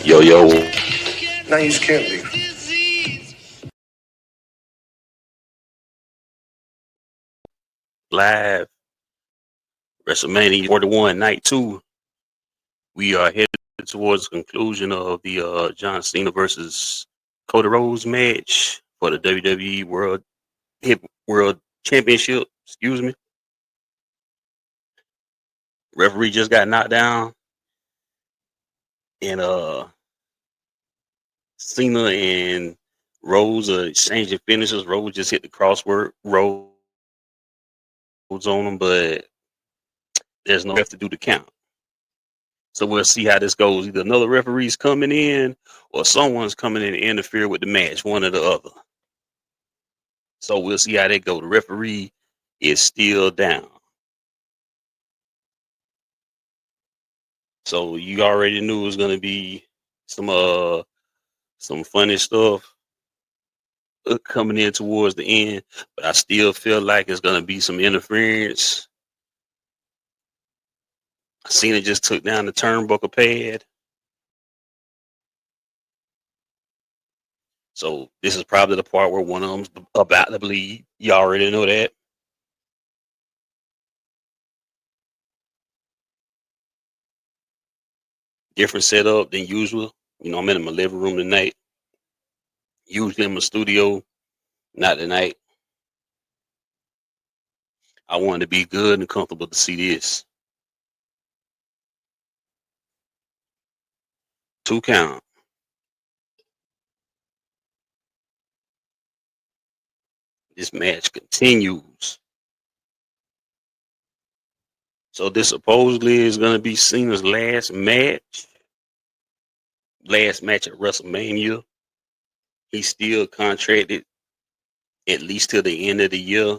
Yo, yo. Now you can't leave. Live. Wrestlemania 41, night 2. We are headed towards the conclusion of the John Cena versus Cody Rhodes match for the WWE World Championship. Excuse me. Referee just got knocked down, and Cena and Rhodes are exchanging finishes. Rhodes just hit the crossword Rhodes on him, but there's no ref to do the count. So we'll see how this goes. Either another referee's coming in or someone's coming in to interfere with the match, one or the other. So we'll see how that goes. The referee is still down. So you already knew it was gonna be some funny stuff coming in towards the end, but I still feel like it's gonna be some interference. Cena just took down the turnbuckle pad. So this is probably the part where one of them's about to bleed. You already know that. Different setup than usual. You know, I'm in my living room tonight. Usually in my studio, not tonight. I wanted to be good and comfortable to see this. 2 count. This match continues. So this supposedly is going to be Cena's last match. Last match at WrestleMania. He's still contracted at least till the end of the year.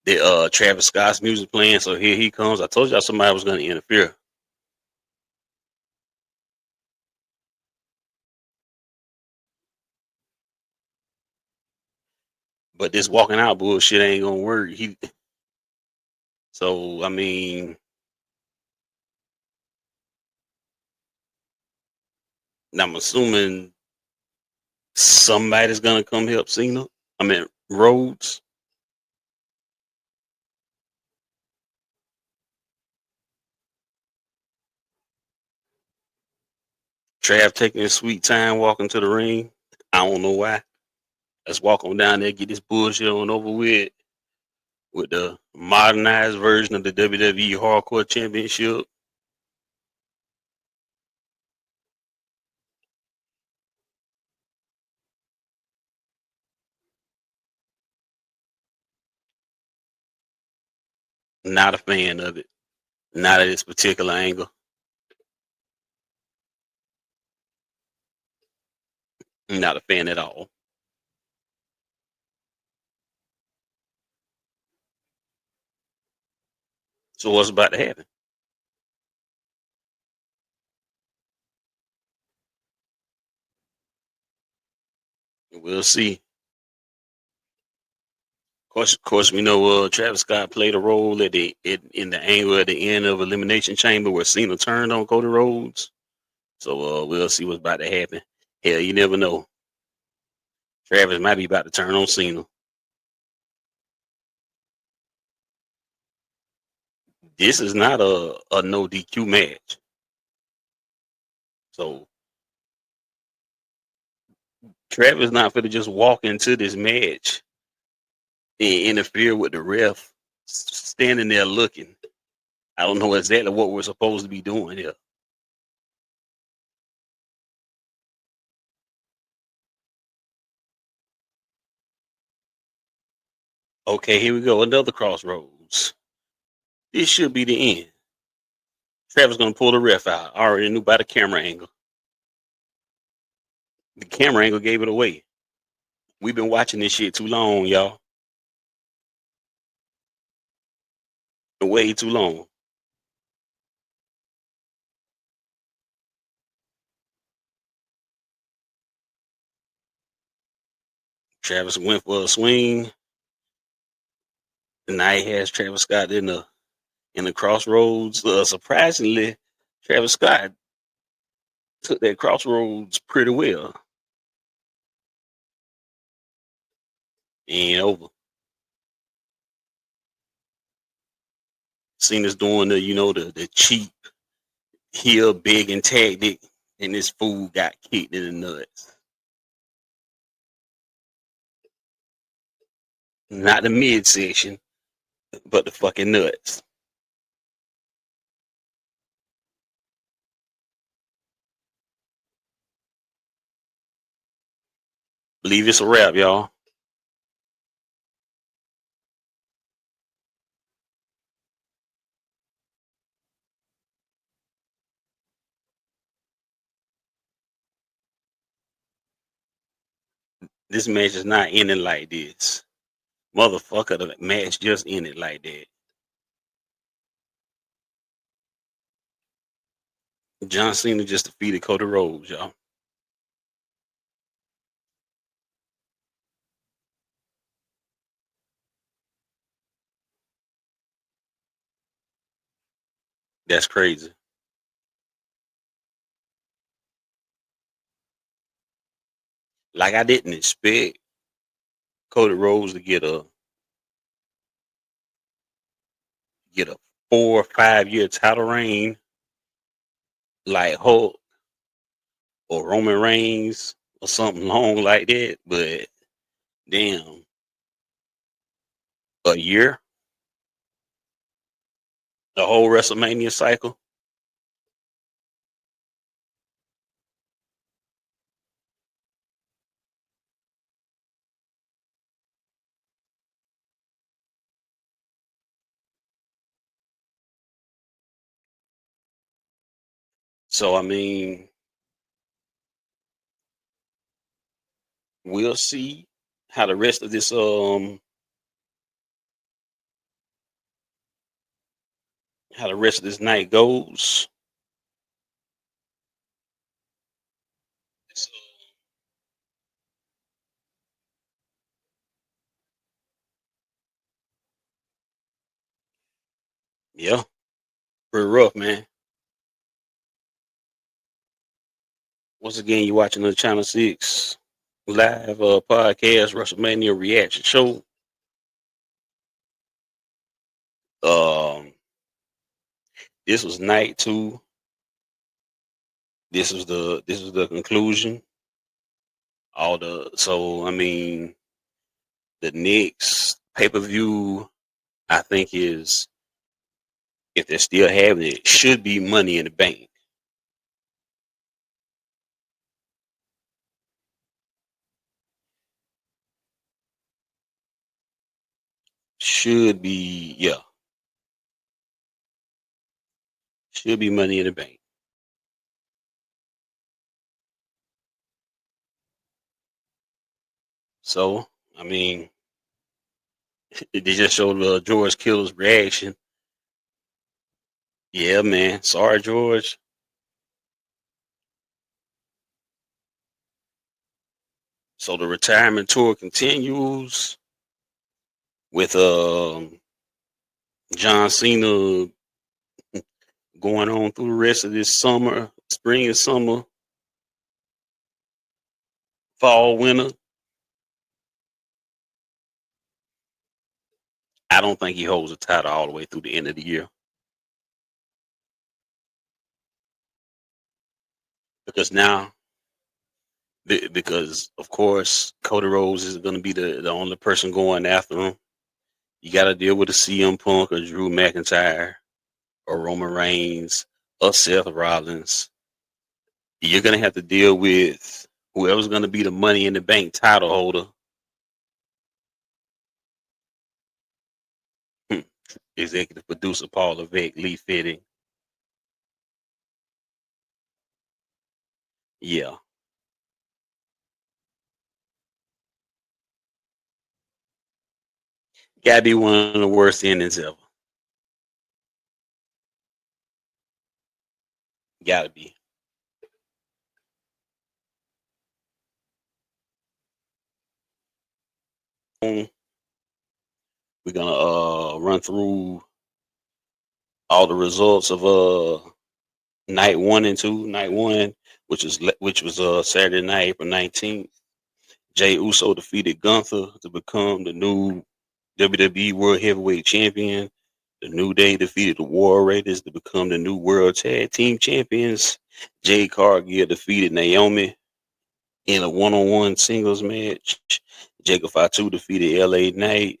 The Travis Scott's music playing, so here he comes. I told y'all somebody was going to interfere. But this walking out bullshit ain't gonna work. So I mean, I'm assuming somebody's gonna come help Cena. I mean Rhodes. Trav taking his sweet time walking to the ring. I don't know why. Let's walk on down there, get this bullshit on over with the modernized version of the WWE Hardcore Championship. Not a fan of it. Not at this particular angle. Not a fan at all. So what's about to happen? We'll see. Of course, we know Travis Scott played a role in the angle at the end of Elimination Chamber where Cena turned on Cody Rhodes. So we'll see what's about to happen. Hell, you never know. Travis might be about to turn on Cena. This is not a no DQ match. So Travis not going to just walk into this match and interfere with the ref standing there looking. I don't know exactly what we're supposed to be doing here. Okay, here we go. Another crossroads. This should be the end. Travis gonna pull the ref out. I already knew by the camera angle. The camera angle gave it away. We've been watching this shit too long, y'all. Way too long. Travis went for a swing. And now he has Travis Scott in the Crossroads. Surprisingly, Travis Scott took that Crossroads pretty well. And over. Cena's doing the cheap heel big and tactic, and this fool got kicked in the nuts. Not the midsection, but the fucking nuts. Believe it's a wrap, y'all. This match is not ending like this. Motherfucker, the match just ended like that. John Cena just defeated Cody Rhodes, y'all. That's crazy. Like I didn't expect Cody Rhodes to get a 4 or 5 year title reign like Hulk or Roman Reigns or something long like that. But damn, a year, the whole WrestleMania cycle. So I mean, we'll see how the rest of this night goes. Yeah, pretty rough, man. Once again, you're watching the Channel 6 live podcast WrestleMania reaction show. Um, this was night 2. This was the conclusion. So I mean, the next pay-per-view I think is, if they're still having it, should be Money in the Bank. Should be, yeah, should be Money in the Bank. So I mean, they just showed George Kittle's reaction. Yeah, man. Sorry, George. So the retirement tour continues with John Cena going on through the rest of this summer, spring and summer, fall, winter. I don't think he holds a title all the way through the end of the year, because now, because of course Cody Rhodes is going to be the only person going after him. You got to deal with a CM Punk or Drew McIntyre or Roman Reigns or Seth Rollins. You're going to have to deal with whoever's going to be the Money in the Bank title holder. Executive producer Paul Levesque, Lee Fitting. Yeah, gotta be one of the worst endings ever. Gotta be. We We're gonna run through all the results of night 1 and 2. Night 1, which was Saturday night, April 19th. Jey Uso defeated Gunther to become the new WWE World Heavyweight Champion. The New Day defeated the War Raiders to become the new World Tag Team Champions. Jade Cargill defeated Naomi in a one-on-one singles match. Jacob Fatu defeated LA Knight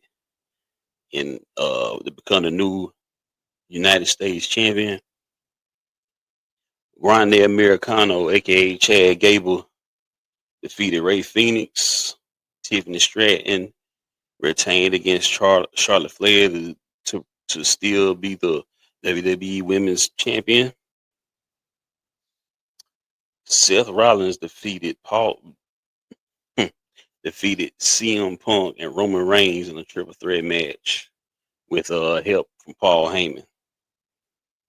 to become the new United States Champion. Grande Americano, aka Chad Gable, defeated Ray Phoenix. Tiffany Stratton retained against Charlotte Flair to still be the WWE Women's Champion. Seth Rollins defeated CM Punk and Roman Reigns in a triple threat match with help from Paul Heyman.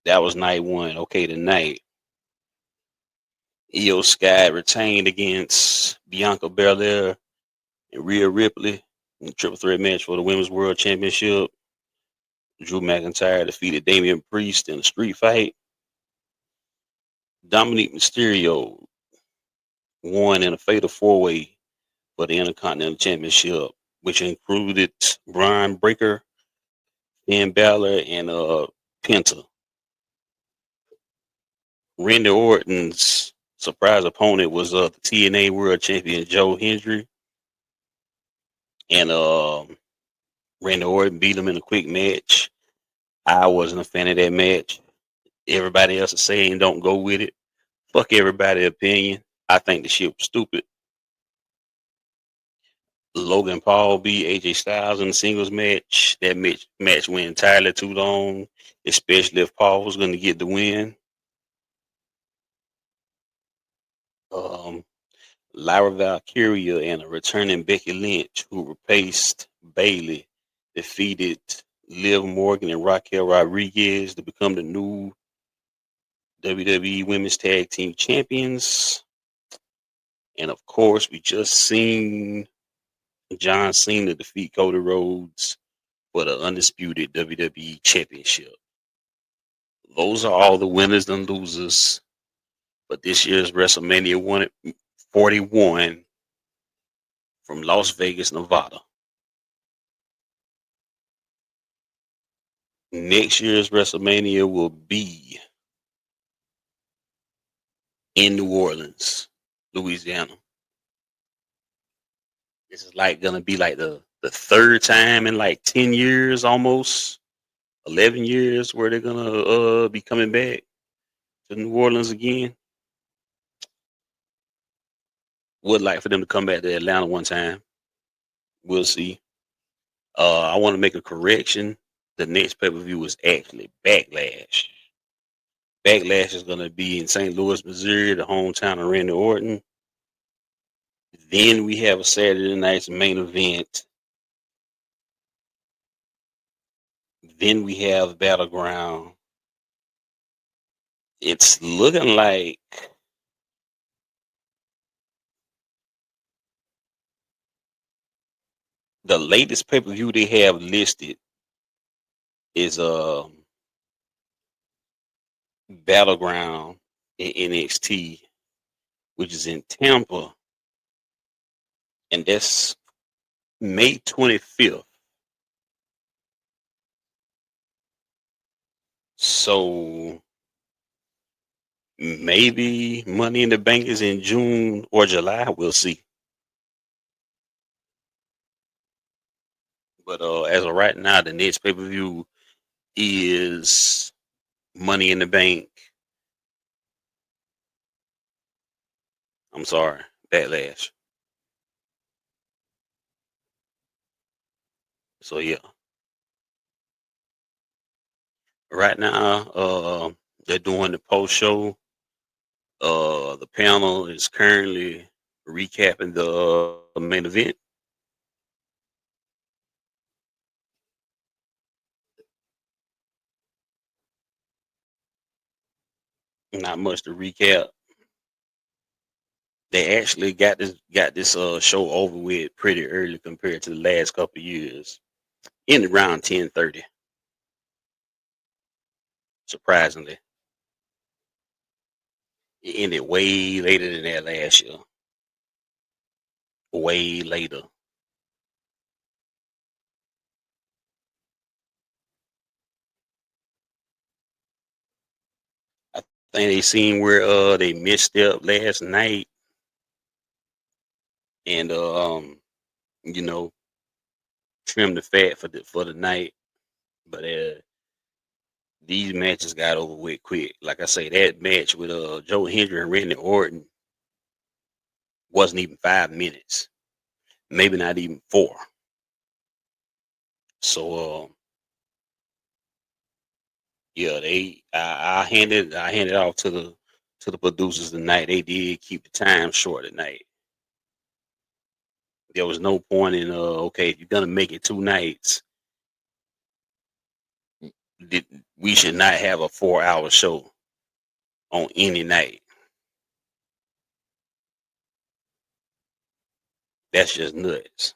That was night 1. Okay, tonight, Io Sky retained against Bianca Belair and Rhea Ripley in a triple threat match for the Women's World Championship. Drew McIntyre defeated Damian Priest in a street fight. Dominic Mysterio won in a fatal 4-way for the Intercontinental Championship, which included Braun Breaker, Finn Balor, and Penta. Randy Orton's surprise opponent was the TNA World Champion Joe Hendry, and Randy Orton beat him in a quick match. I wasn't a fan of that match. Everybody else is saying don't go with it. Fuck everybody's opinion. I think the shit was stupid. Logan Paul beat AJ Styles in a singles match. That match went entirely too long, especially if Paul was going to get the win. Lyra Valkyria and a returning Becky Lynch, who replaced Bayley, defeated Liv Morgan and Raquel Rodriguez to become the new WWE Women's Tag Team Champions. And of course, we just seen John Cena defeat Cody Rhodes for the undisputed WWE Championship. Those are all the winners and losers for this year's WrestleMania 41 from Las Vegas, Nevada. Next year's WrestleMania will be in New Orleans, Louisiana. This is gonna be the third time in 10 years, almost 11 years, where they're gonna be coming back to New Orleans again. Would like for them to come back to Atlanta one time. We'll see. I want to make a correction. The next pay-per-view is actually Backlash. Backlash is going to be in St. Louis, Missouri, the hometown of Randy Orton. Then we have a Saturday night's main event. Then we have Battleground. It's looking like the latest pay-per-view they have listed is Battleground in NXT, which is in Tampa, and that's May 25th. So maybe Money in the Bank is in June or July. We'll see. But as of right now, the next pay-per-view is Money in the Bank. I'm sorry, Backlash. So yeah, right now they're doing the post show. The panel is currently recapping the main event. Not much to recap. They actually got this show over with pretty early compared to the last couple of years. in around 10:30. Surprisingly, it ended way later than that last year. Way later. I think they seen where they misstepped last night and you know trim the fat for the night. But these matches got over with quick. Like I say, that match with Joe Hendry and Randy Orton wasn't even 5 minutes, maybe not even 4. So yeah, I handed off to the producers tonight. They did keep the time short tonight. There was no point in okay, if you're gonna make it 2 nights, we should not have a 4-hour show on any night. That's just nuts.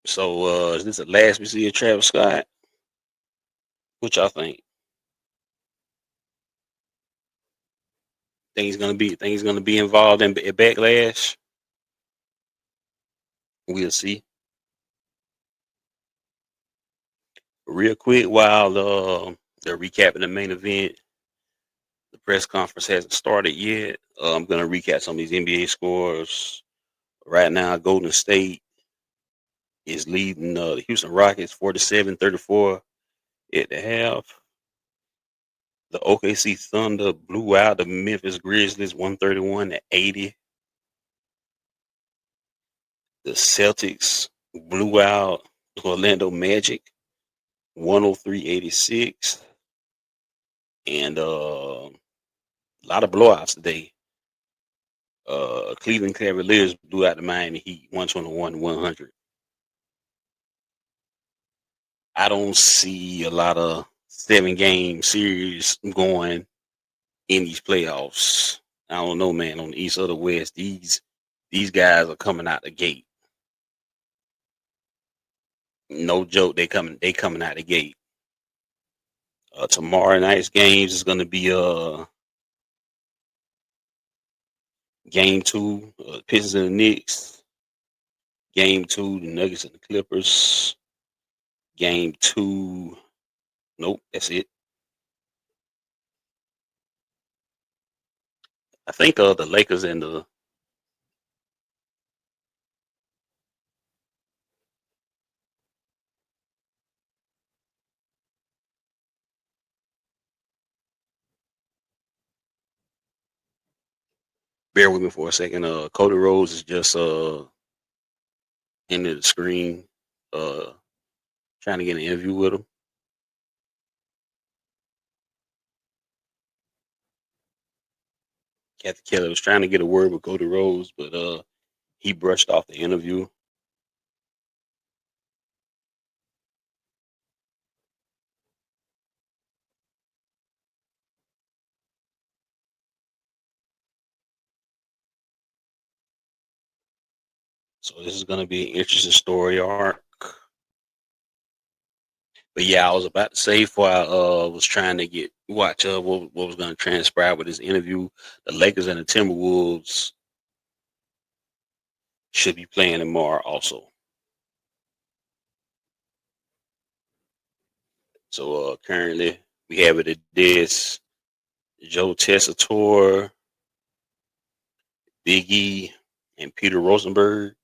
So is this the last we see of Travis Scott? What y'all think? Think he's gonna be involved in a backlash? We'll see. Real quick, while they're recapping the main event, the press conference hasn't started yet. I'm gonna recap some of these NBA scores. Right now, Golden State is leading the Houston Rockets 47-34 at the half. The OKC Thunder blew out the Memphis Grizzlies 131-80. The Celtics blew out Orlando Magic 103-86. And a lot of blowouts today. Cleveland Cavaliers blew out the Miami Heat 121-100. I don't see a lot of 7-game series going in these playoffs. I don't know, man. On the East or the West, these guys are coming out the gate. No joke, they coming out the gate. Tomorrow night's games is going to be game 2, Pistons and the Knicks. Game 2, the Nuggets and the Clippers. Game 2, nope, that's it. I think the Lakers and the bear with me for a second. Cody Rhodes is just into the screen, uh, trying to get an interview with him. Kathy Kelly was trying to get a word with Cody Rhodes, but he brushed off the interview. So this is going to be an interesting story arc. But yeah, I was about to say before I was trying to watch what was going to transpire with this interview. The Lakers and the Timberwolves should be playing tomorrow also. So currently we have it at this: Joe Tessitore, Big E, and Peter Rosenberg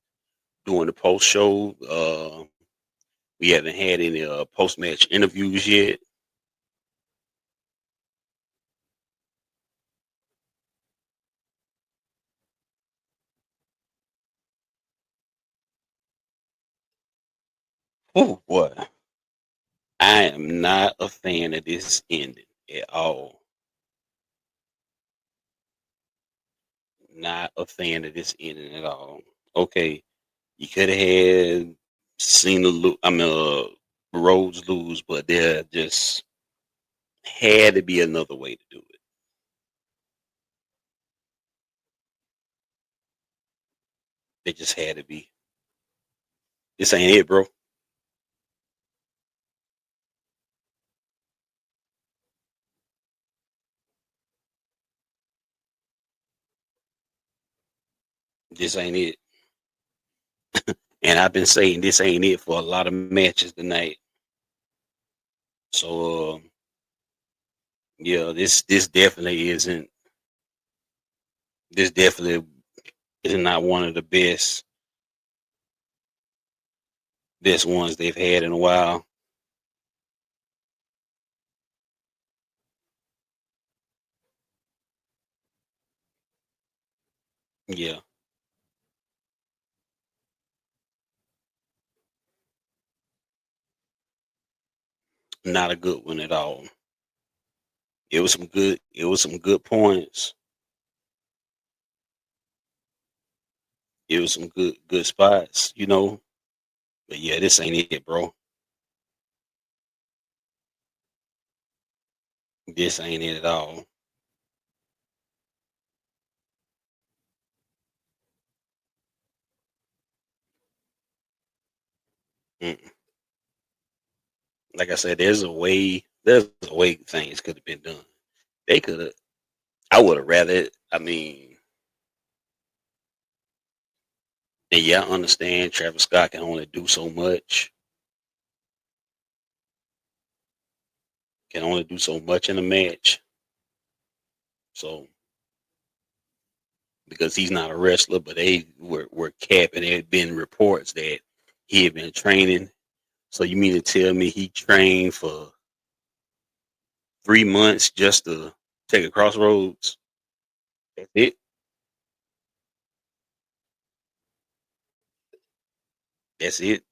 doing the post show. We haven't had any post match interviews yet. Oh boy, I am not a fan of this ending at all. Not a fan of this ending at all. Okay, you could have had Cena lose. I mean, Rhodes lose, but they're just Had to be another way to do it. It just had to be. This ain't it, bro. This ain't it. And I've been saying this ain't it for a lot of matches tonight. So yeah, this definitely isn't. This definitely is not one of the best ones they've had in a while. Yeah, not a good one at all. It was some good. It was some good points. It was some good spots. But yeah, this ain't it, bro. This ain't it at all. Mm. Like I said, there's a way things could have been done. They could have. I would have rather. I mean, and yeah, I understand Travis Scott can only do so much. Can only do so much in a match. So because he's not a wrestler, but they were capping. There had been reports that he had been training. So you mean to tell me he trained for 3 months just to take a crossroads? That's it. That's it.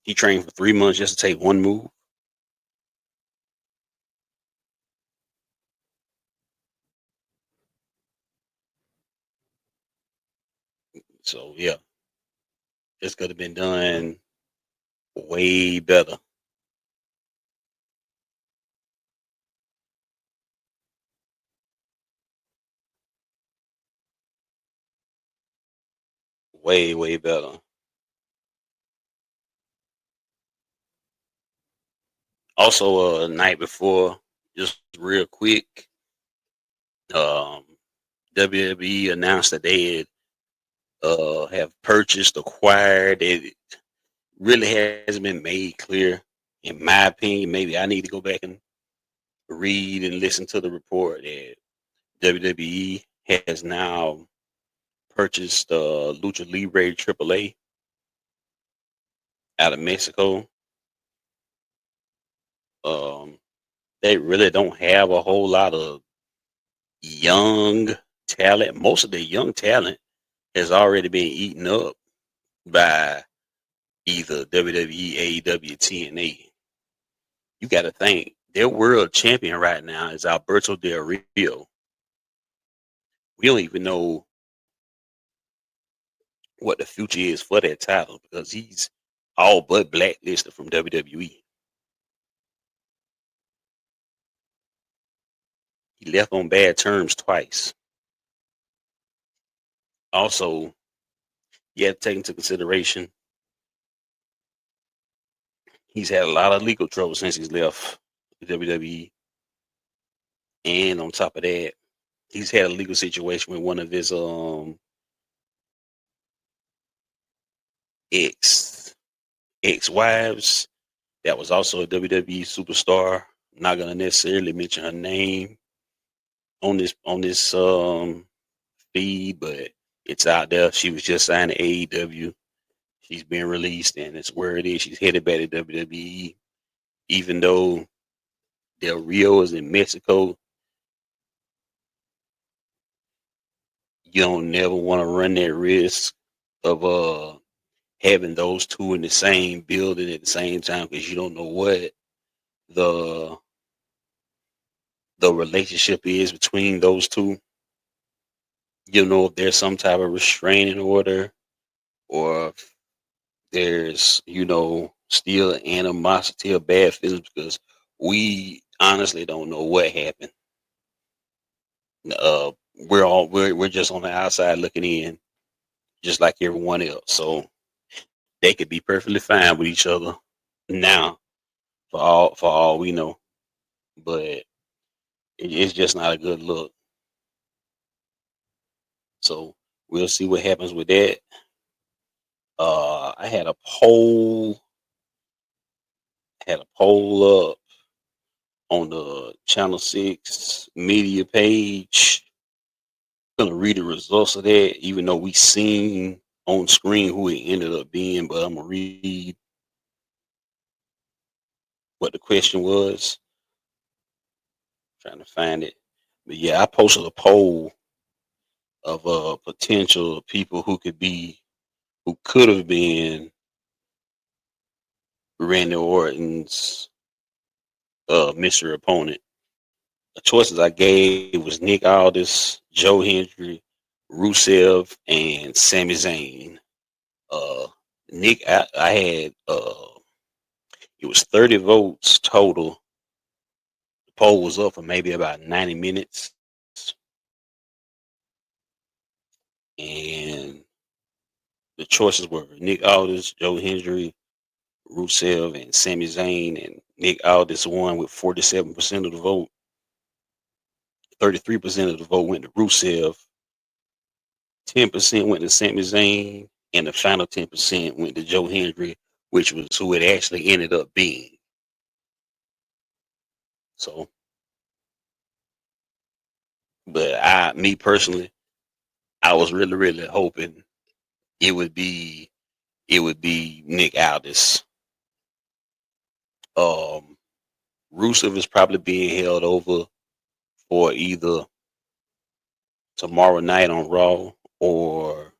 He trained for 3 months just to take one move. So yeah, this could have been done way better. Way better. Also, night before, just real quick, um, WWE announced that they had, have purchased, acquired. It really hasn't been made clear. In my opinion, maybe I need to go back and read and listen to the report that WWE has now purchased Lucha Libre AAA out of Mexico. Um, they really don't have a whole lot of young talent. Most of the young talent has already been eaten up by either WWE, AEW, TNA. You got to think their world champion right now is Alberto Del Rio. We don't even know what the future is for that title because he's all but blacklisted from WWE. He left on bad terms twice. Also, you have to take into consideration he's had a lot of legal trouble since he's left WWE. And on top of that, he's had a legal situation with one of his ex ex wives that was also a WWE superstar. Not gonna necessarily mention her name on this feed, but it's out there. She was just signed to AEW. She's been released, and it's where it is. She's headed back to WWE, even though Del Rio is in Mexico. You don't never want to run that risk of having those two in the same building at the same time because you don't know what the the relationship is between those two. You know if there's some type of restraining order or if there's still animosity or bad feelings because we honestly don't know what happened. Uh, we're just on the outside looking in, just like everyone else. So they could be perfectly fine with each other now, for all we know. But it's just not a good look. So we'll see what happens with that. I had a poll up on the Channel 6 media page. Gonna read the results of that, even though we seen on screen who it ended up being, but I'm gonna read what the question was. Trying to find it. But yeah, I posted a poll of potential people who could have been Randy Orton's mystery opponent. The choices I gave was Nick Aldis, Joe Hendry, Rusev, and Sami Zayn. Uh, Nick, I had it was 30 votes total. The poll was up for maybe about 90 minutes, and the choices were Nick Aldis, Joe Hendry, Rusev, and Sami Zayn. And Nick Aldis won with 47% of the vote. 33% of the vote went to Rusev. 10% went to Sami Zayn, and the final 10% went to Joe Hendry, which was who it actually ended up being. So, but me personally, I was really, really hoping it would be Nick Aldis. Rusev is probably being held over for either tomorrow night on Raw or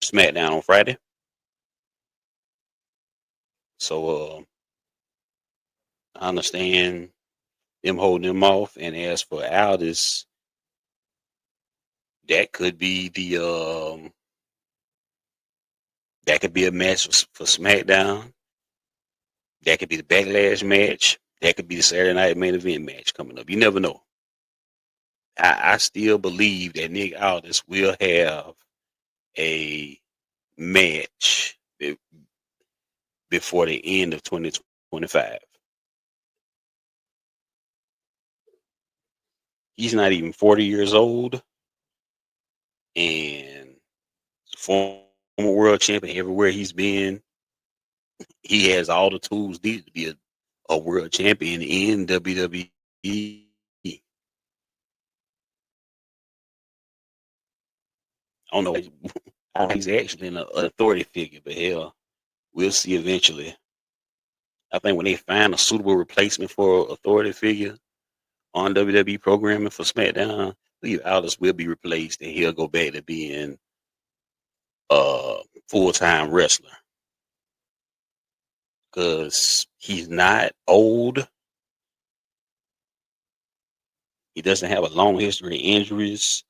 SmackDown on Friday. So I understand them holding him off. And as for Aldis, that could be that could be a match for SmackDown. That could be the Backlash match. That could be the Saturday Night Main Event match coming up. You never know. I still believe that Nick Aldis will have a match before the end of 2025. He's not even 40 years old, and former world champion everywhere he's been. He has all the tools needed to be a world champion in WWE. I don't know how he's actually an authority figure, but hell, we'll see eventually. I think when they find a suitable replacement for authority figure on WWE programming for SmackDown, I believe Aldis will be replaced and he'll go back to being a full-time wrestler. Because he's not old. He doesn't have a long history of injuries.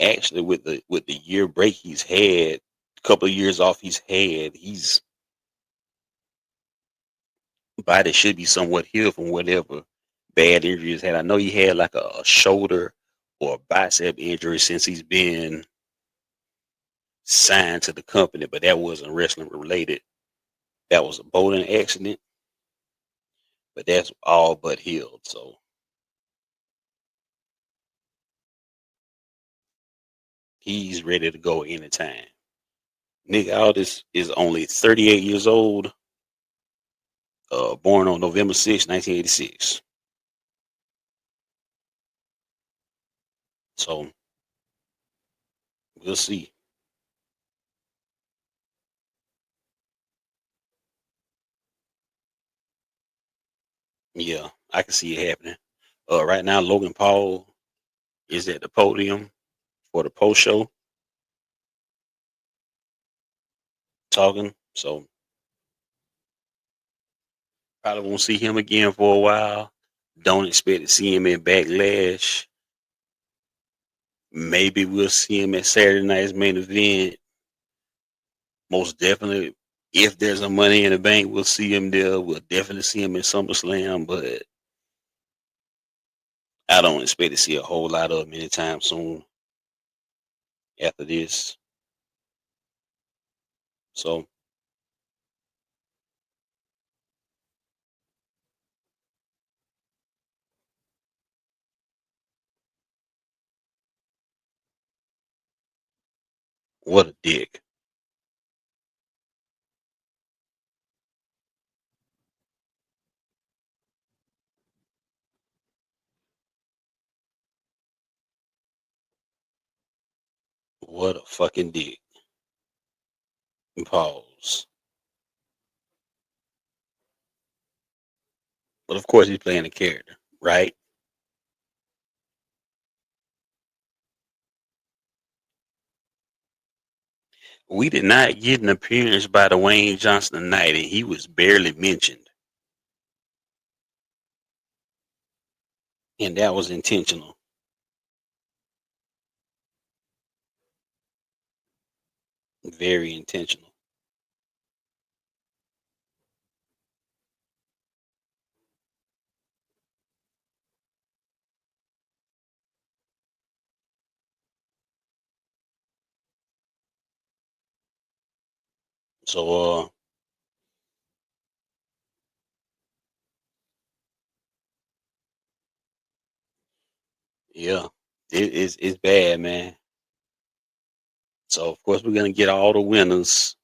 Actually, with the year break he's had, a couple of years off he's had, his body should be somewhat healed from whatever bad injury he's had. I know he had like a shoulder or a bicep injury since he's been signed to the company, but that wasn't wrestling related. That was a boating accident, but that's all but healed. So he's ready to go anytime. Nick Aldis is only 38 years old, born on November 6, 1986. So we'll see. Yeah, I can see it happening. Right now, Logan Paul is at the podium for the post show talking. So probably won't see him again for a while. Don't expect to see him in Backlash. Maybe we'll see him at Saturday night's main event. Most definitely If there's a Money in the Bank, we'll see him there. We'll definitely see him in SummerSlam, but I don't expect to see a whole lot of him anytime soon after this. So what a dick. What a fucking dick. Pause. But of course he's playing a character, right? We did not get an appearance by Dwayne Johnson tonight, and he was barely mentioned. And that was intentional. Very intentional. So yeah. It's bad, man. So of course we're gonna get all the winners.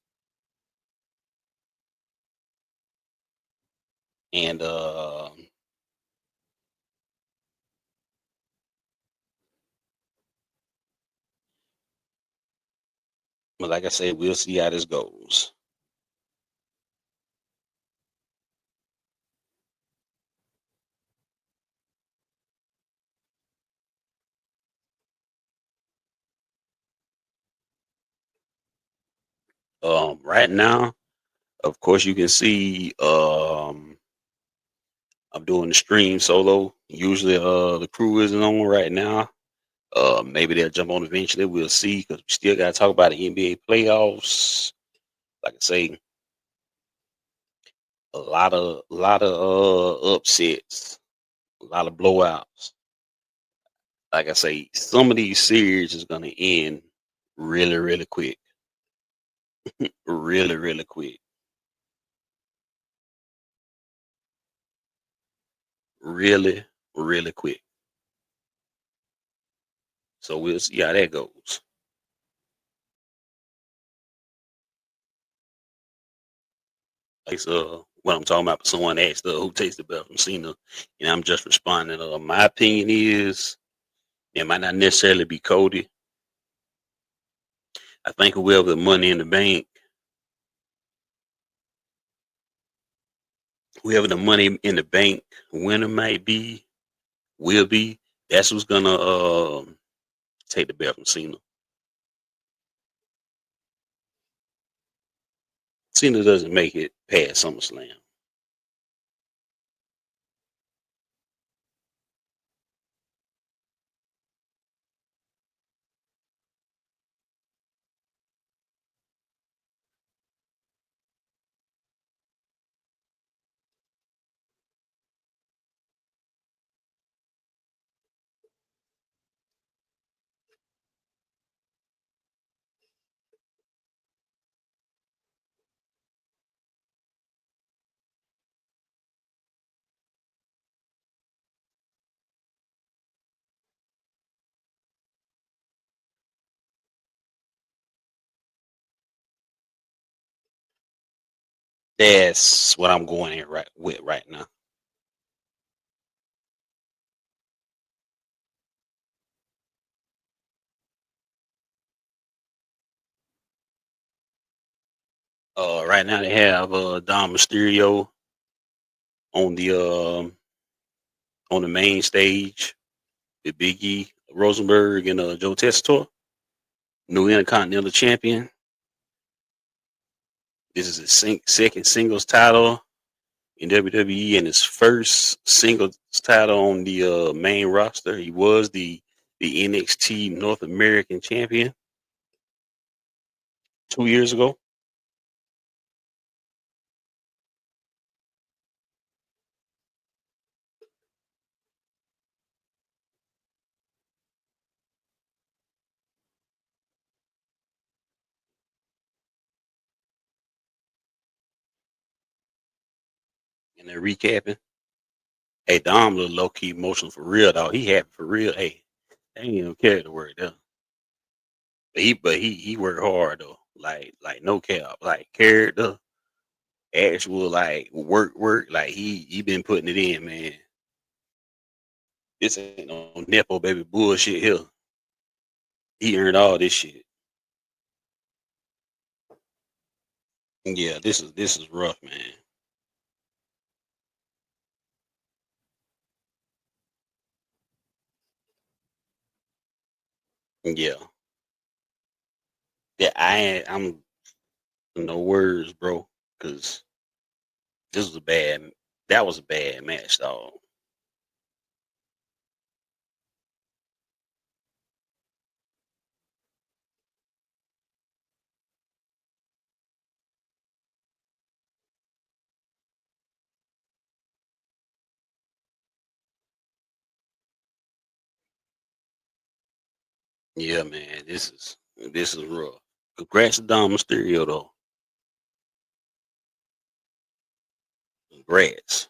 And but like I said, we'll see how this goes. Right now, of course, you can see I'm doing the stream solo. Usually the crew isn't on right now. Maybe they'll jump on eventually. We'll see, because we still got to talk about the NBA playoffs. Like I say, a lot of upsets, a lot of blowouts. Like I say, some of these series is gonna end really, really quick. Really, really quick. Really, really quick. So we'll see how that goes. Like what I'm talking about. Someone asked who takes the belt from Cena, and I'm just responding. My opinion is it might not necessarily be Cody. I think whoever the Money in the Bank, whoever the Money in the Bank winner might be, will be. That's who's gonna take the belt from Cena. Cena doesn't make it past SummerSlam. That's what I'm going in right with right now. Right now they have Dom Mysterio on the main stage with Big E, Rosenberg, and Joe Tessitore, new Intercontinental Champion. This is his second singles title in WWE, and his first singles title on the main roster. He was the NXT North American Champion 2 years ago. And they're recapping. Hey, Dom little low key emotional for real though. He happy for real. Hey, they ain't even carry the word though. But he worked hard though. Like no cap. Like carried the actual like work. Like he been putting it in, man. This ain't no nepo baby bullshit here. He earned all this shit. Yeah, this is rough, man. Yeah. Yeah, I'm no words, bro. Cause this was a bad that was a bad match, dog. Yeah, man. This is rough. Congrats to Dom Mysterio though. Congrats.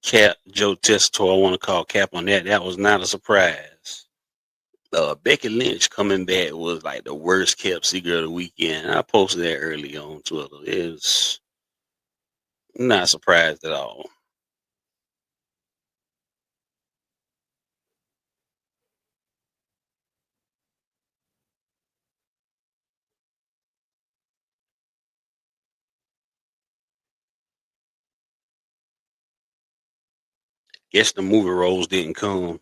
Cap Joe Tessitore, I want to call Cap on that. That was not a surprise. Becky Lynch coming back was like the worst kept secret of the weekend. I posted that early on Twitter. It was not surprised at all. Guess the movie roles didn't come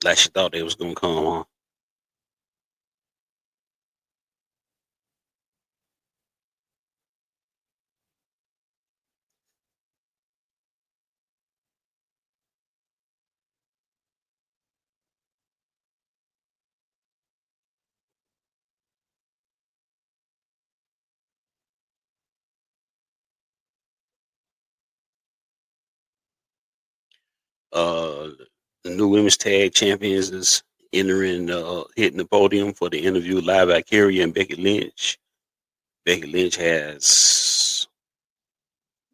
like she thought they was gonna come, huh? Uh, the new women's tag champions is entering, hitting the podium for the interview live by Carrie and Becky Lynch. Becky Lynch has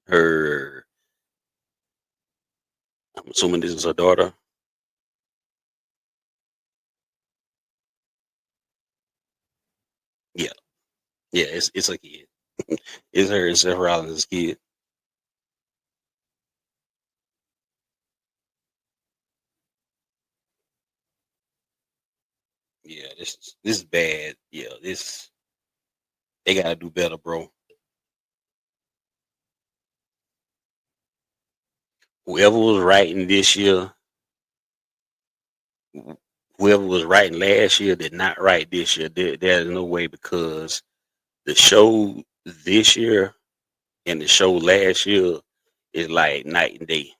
her. I'm assuming this is her daughter. Yeah, yeah, it's a kid. It's her and Seth Rollins' kid. Yeah, this is bad. Yeah, this they gotta do better, bro. Whoever was writing this year, whoever was writing last year did not write this year. There's no way because the show this year and the show last year is like night and day.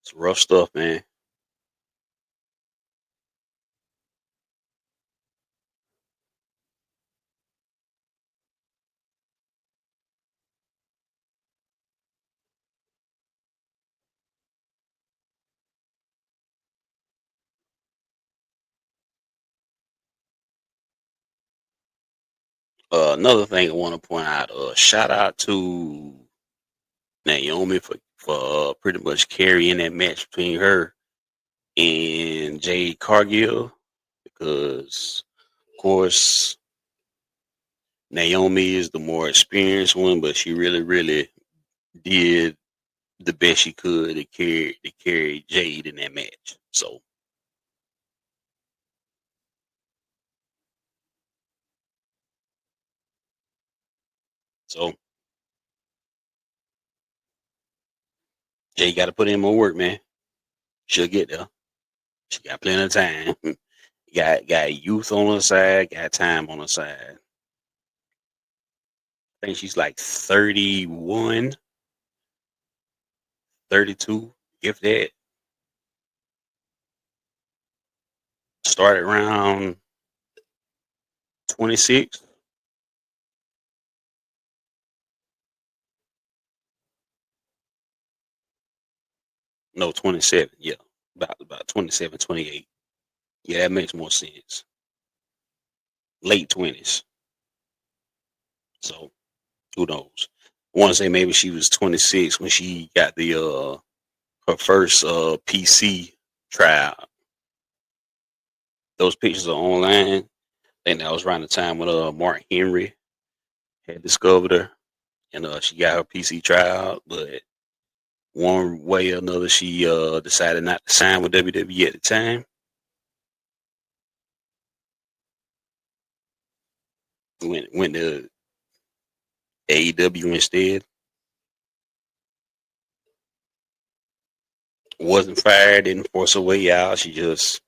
It's rough stuff, man. Another thing I want to point out, shout out to Naomi for pretty much carrying that match between her and Jade Cargill because, of course, Naomi is the more experienced one, but she really did the best she could to carry Jade in that match. So Jade got to put in more work, man. She'll get there. She got plenty of time. got youth on her side, got time on her side. I think she's like 31. 32, if that. Started around 26. No, 27. Yeah, about 27, 28. Yeah, that makes more sense. Late 20s. So who knows? I want to say maybe she was 26 when she got the her first PC trial. Those pictures are online. I think that was around the time when Mark Henry had discovered her, and she got her PC trial. But one way or another, she decided not to sign with WWE at the time. Went to AEW instead. Wasn't fired, didn't force her way out. She just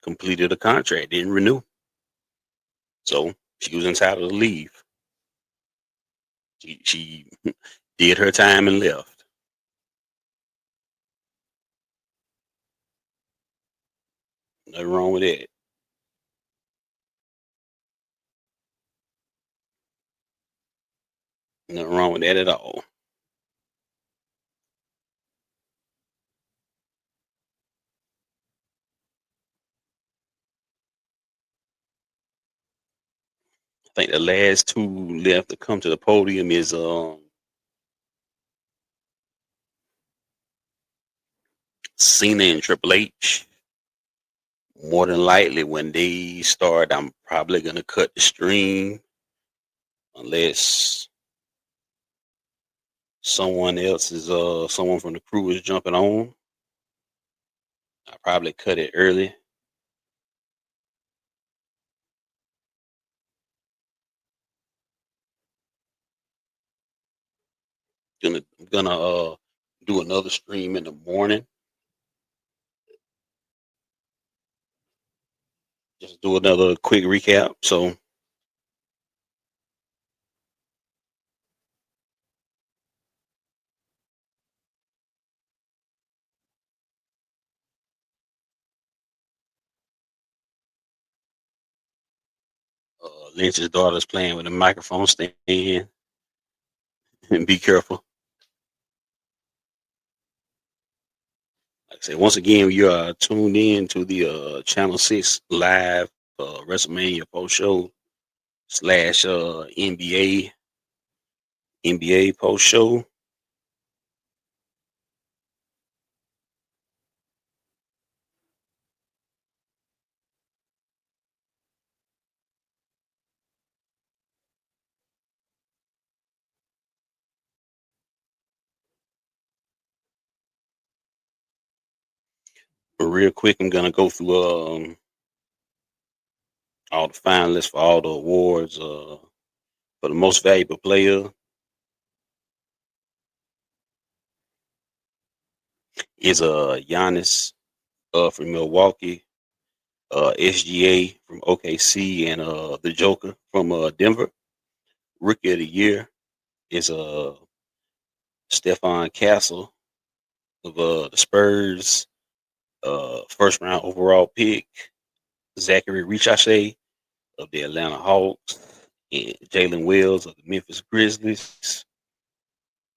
completed a contract, didn't renew. So she was entitled to leave. She did her time and left. Nothing wrong with that. Nothing wrong with that at all. I think the last two left to come to the podium is Cena and Triple H. More than likely, when they start, I'm probably gonna cut the stream unless someone from the crew is jumping on. I probably cut it early. I'm gonna do another stream in the morning. Just do another quick recap. So Lynch's daughter's playing with a microphone stand. And be careful. Like I said, once again, you are tuned in to the Channel 6 live Wrestlemania post show slash NBA post show. But real quick, I'm gonna go through all the finalists for all the awards. For the most valuable player is Giannis from Milwaukee, SGA from OKC, and the Joker from Denver. Rookie of the year is Stephon Castle of the Spurs. First round overall pick Zachary Richardson of the Atlanta Hawks, and Jalen Wells of the Memphis Grizzlies.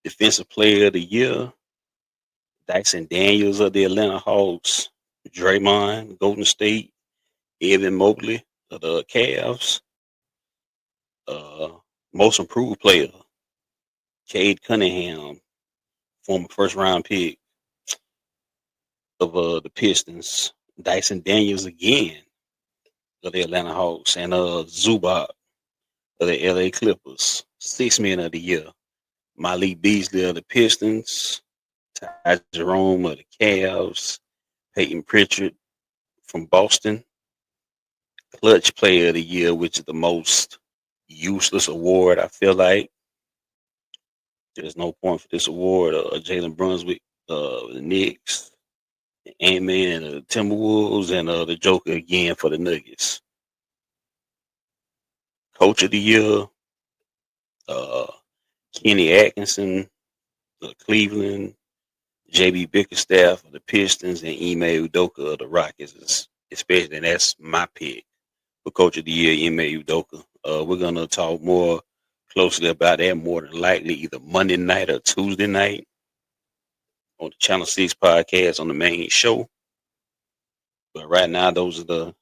Defensive Player of the Year Dyson Daniels of the Atlanta Hawks, Draymond Golden State, Evan Mobley of the Cavs. Uh, Most Improved Player Cade Cunningham, former first round pick of the Pistons. Dyson Daniels again of the Atlanta Hawks, and Zubac of the LA Clippers. Six Men of the Year Malik Beasley of the Pistons, Ty Jerome of the Cavs, Peyton Pritchard from Boston. Clutch Player of the Year, which is the most useless award, I feel like. There's no point for this award. Jalen Brunswick, the Knicks, Ant-Man, the Timberwolves, and the Joker again for the Nuggets. Coach of the Year, uh, Kenny Atkinson, Cleveland, JB Bickerstaff of the Pistons and Ime Udoka of the Rockets. Especially, and that's my pick for Coach of the Year, Ime Udoka. We're gonna talk more closely about that more than likely either Monday night or Tuesday night on the Channel 6 podcast on the main show. But right now, those are the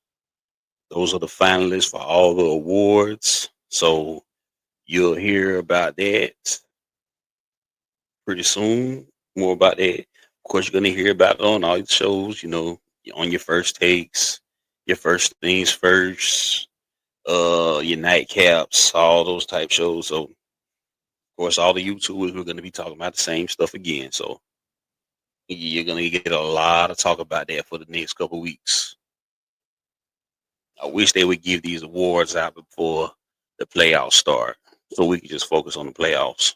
finalists for all the awards. So you'll hear about that pretty soon. More about that. Of course, you're gonna hear about it on all the shows. On your first takes, your first things first, your nightcaps, all those type shows. So, of course, all the YouTubers are gonna be talking about the same stuff again. So you're gonna get a lot of talk about that for the next couple weeks. I wish they would give these awards out before the playoffs start, so we can just focus on the playoffs.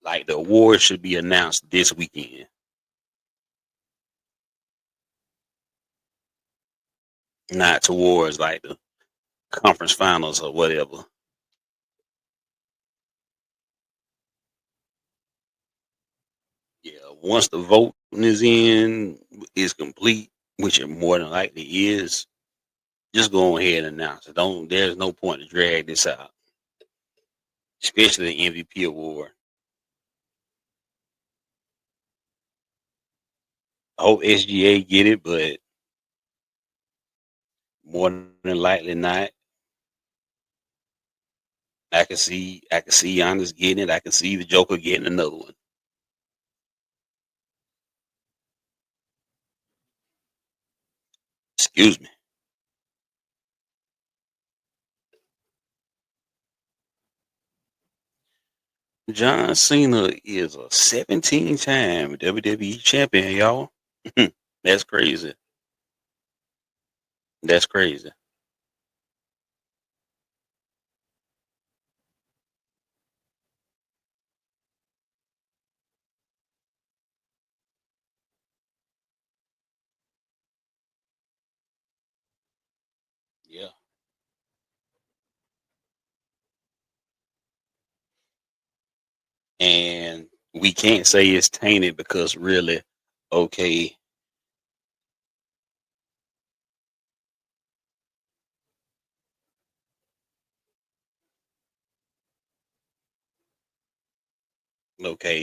Like the awards should be announced this weekend, not towards like the conference finals or whatever. Yeah, once the voting is complete, which it more than likely is, just go ahead and announce it. There's no point to drag this out, especially the MVP award. I hope SGA get it, but more than likely not. I can see Giannis getting it. I can see the Joker getting another one. Excuse me. John Cena is a 17-time WWE champion, y'all. That's crazy. That's crazy. Yeah. And we can't say it's tainted because really, okay,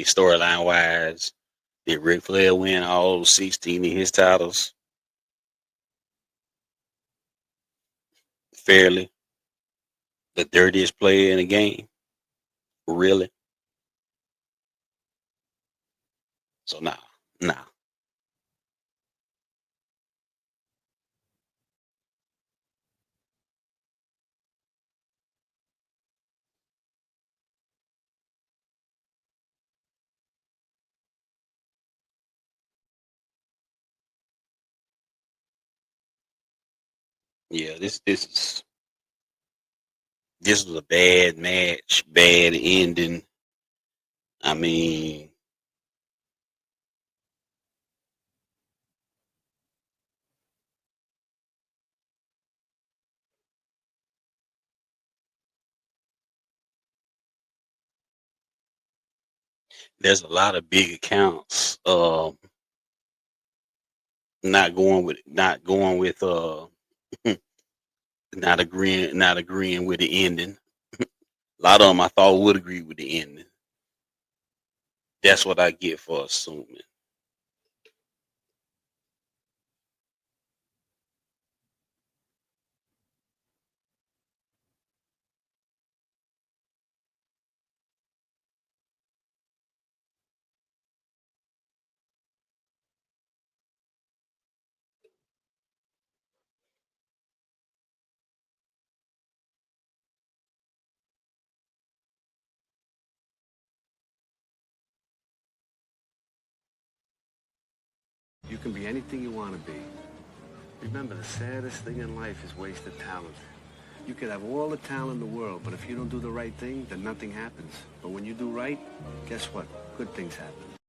storyline wise, did Ric Flair win all 16 of his titles fairly? The dirtiest player in the game? Really? So nah, nah. Yeah, this was a bad match, bad ending. I mean, there's a lot of big accounts not going with not agreeing with the ending. A lot of them I thought would agree with the ending. That's what I get for assuming. You can be anything you want to be. Remember, the saddest thing in life is wasted talent. You could have all the talent in the world, but if you don't do the right thing, then nothing happens. But when you do right, guess what? Good things happen.